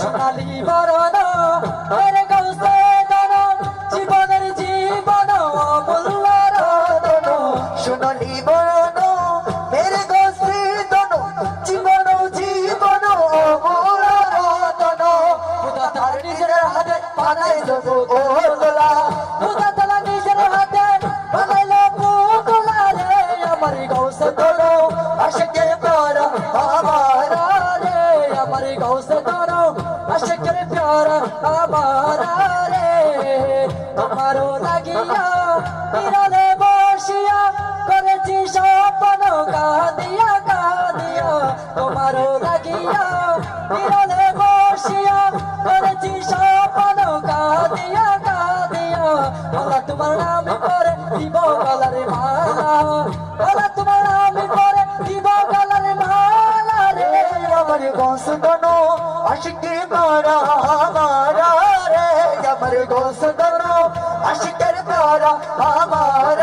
সোনালি বরণ মেরে গৌসে দন জীবনের জীবন অমূল্য রতন সোনালি বরণ মেরে গোসে দন জীবন জীবন অমূল্য রতন খোদা তার নিজের হাতে বানাইলো ও দোলা খোদা তালা নিজের হাতে বানাইলো পুতুলা রে আমার গৌসে দন আশিকের প্যারা আমার রে আমার গৌসে দন আশিকের প্যারা আমার রে তোমারও লাগিয়া বিরলে বসিয়া করেছি স্বপ্ন কাঁদিয়া কাঁদিয়া তোমারও লাগিয়া বিরলে বসিয়া করেছি স্বপ্ন কাঁদিয়া কাঁদিয়া বলা তোমার নাম করে দিব গলার মালা বলা তোমার নাম করে দিব গলার মালা রে আমার গোসে দন আশিকের প্যারা আমার রে আমার গোসে দন আশিকের প্যারা আমার